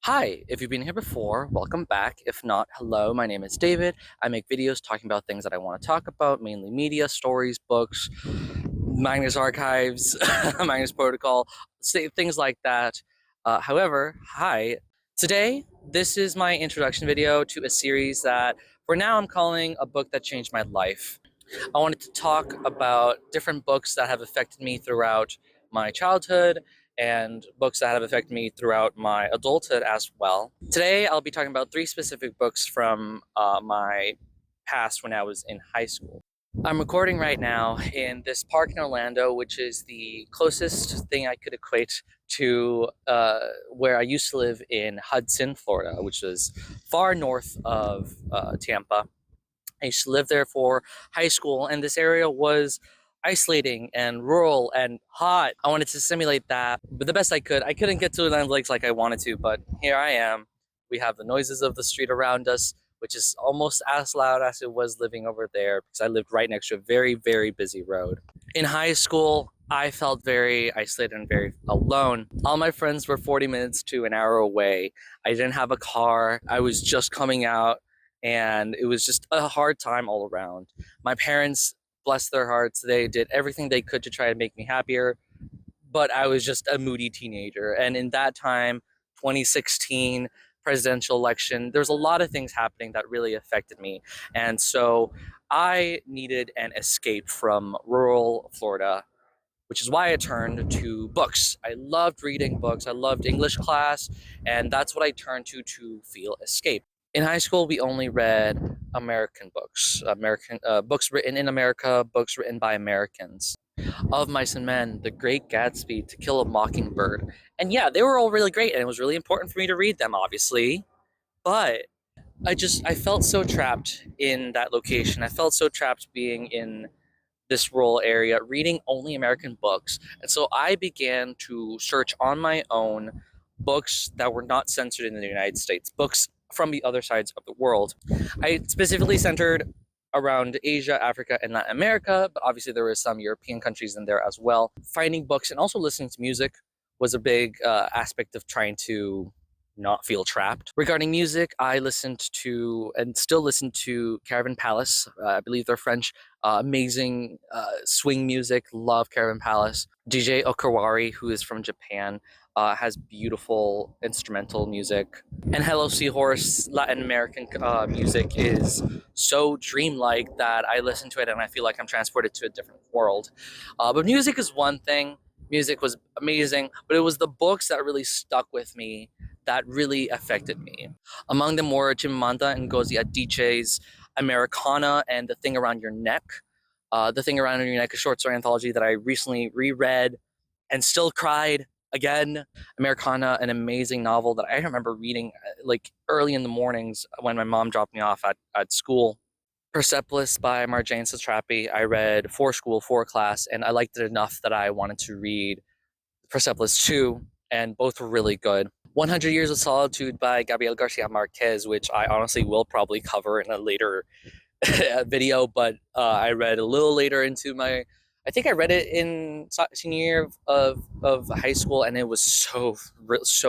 Hi, if you've been here before, welcome back. If not, hello, my name is David. I make videos talking about things that I want to talk about, mainly media, stories, books, Magnus Archives, Magnus Protocol, things like that. However, hi. Today, this is my introduction video to a series that for now I'm calling A Book That Changed My Life. I wanted to talk about different books that have affected me throughout my childhood and books that have affected me throughout my adulthood as well. Today, I'll be talking about three specific books from my past when I was in high school. I'm recording right now in this park in Orlando, which is the closest thing I could equate to where I used to live in Hudson, Florida, which is far north of Tampa. I used to live there for high school, and this area was isolating and rural and hot. I wanted to simulate that, but the best I could. I couldn't get to Land Lakes like I wanted to, but here I am. We have the noises of the street around us, which is almost as loud as it was living over there because I lived right next to a very, very busy road. In high school, I felt very isolated and very alone. All my friends were 40 minutes to an hour away. I didn't have a car. I was just coming out and it was just a hard time all around. My parents, bless their hearts, they did everything they could to try to make me happier, but I was just a moody teenager. And in that time, 2016 presidential election, there's a lot of things happening that really affected me. And so I needed an escape from rural Florida, which is why I turned to books. I loved reading books. I loved English class, and that's what I turned to feel escape. In high school, we only read American books, American books written in America, books written by Americans. Of Mice and Men, The Great Gatsby, To Kill a Mockingbird. And yeah, they were all really great, and it was really important for me to read them, obviously. But I felt so trapped in that location. I felt so trapped being in this rural area, reading only American books. And so I began to search on my own books that were not censored in the United States, books from the other sides of the world. I specifically centered around Asia, Africa, and Latin America, but obviously there were some European countries in there as well. Finding books and also listening to music was a big aspect of trying to not feel trapped. Regarding music, I listened to and still listen to Caravan Palace. I believe they're French. Amazing swing music. Love Caravan Palace. DJ Okawari, who is from Japan, has beautiful instrumental music. And Hello Seahorse, Latin American music is so dreamlike that I listen to it and I feel like I'm transported to a different world. But music is one thing. Music was amazing, but it was the books that really stuck with me that really affected me. Among them were Chimamanda Ngozi Adichie's Americana and The Thing Around Your Neck. The Thing Around Your Neck, a short story anthology that I recently reread and still cried again. Americana, an amazing novel that I remember reading like early in the mornings when my mom dropped me off at school. Persepolis by Marjane Satrapi, I read for school, for class, and I liked it enough that I wanted to read Persepolis 2, and both were really good. 100 Years of Solitude by Gabriel Garcia Marquez, which I honestly will probably cover in a later video, but I read a little later into my. I think I read it in senior year of high school, and it was so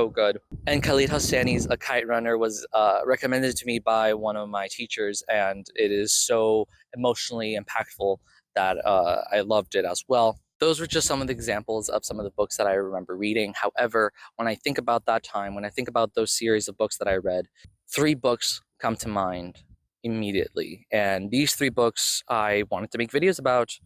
good. And Khalid Hosseini's A Kite Runner was recommended to me by one of my teachers, and it is so emotionally impactful that I loved it as well. Those were just some of the examples of some of the books that I remember reading. However, when I think about that time, when I think about those series of books that I read, three books come to mind immediately. And these three books I wanted to make videos about,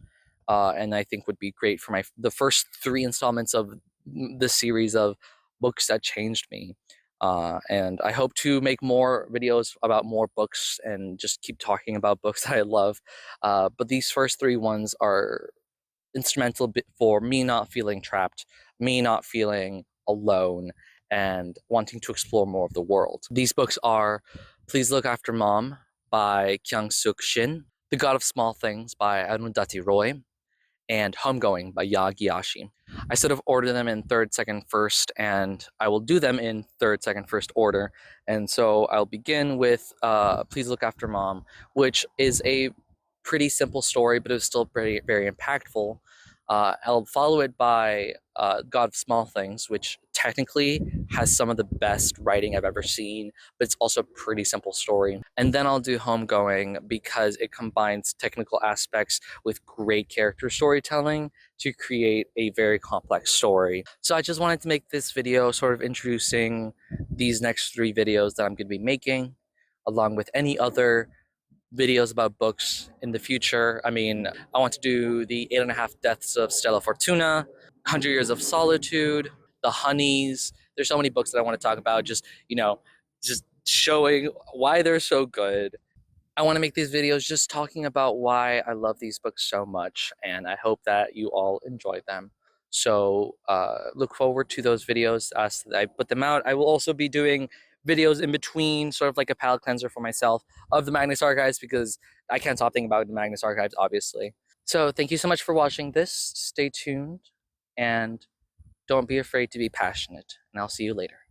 and I think would be great for the first three installments of the series of books that changed me. And I hope to make more videos about more books and just keep talking about books that I love. But these first three ones are instrumental for me not feeling trapped, me not feeling alone, and wanting to explore more of the world. These books are Please Look After Mom by Kyung Suk Shin, The God of Small Things by Arundhati Roy, and Homegoing by Ya Gyasi. I sort of ordered them in third, second, first, and I will do them in third, second, first order. And so I'll begin with Please Look After Mom, which is a pretty simple story, but it was still very impactful. I'll follow it by God of Small Things, which technically has some of the best writing I've ever seen, but it's also a pretty simple story. And then I'll do Homegoing because it combines technical aspects with great character storytelling to create a very complex story. So I just wanted to make this video sort of introducing these next 3 videos that I'm going to be making, along with any other videos about books in the future. I mean, I want to do the 8.5 Deaths of Stella Fortuna, 100 Years of Solitude, The Honeys. There's so many books that I want to talk about, just showing why they're so good. I want to make these videos just talking about why I love these books so much, and I hope that you all enjoy them. So look forward to those videos as I put them out. I will also be doing videos in between, sort of like a palate cleanser for myself of the Magnus Archives, because I can't stop thinking about the Magnus Archives, obviously. So thank you so much for watching this. Stay tuned, and don't be afraid to be passionate, and I'll see you later.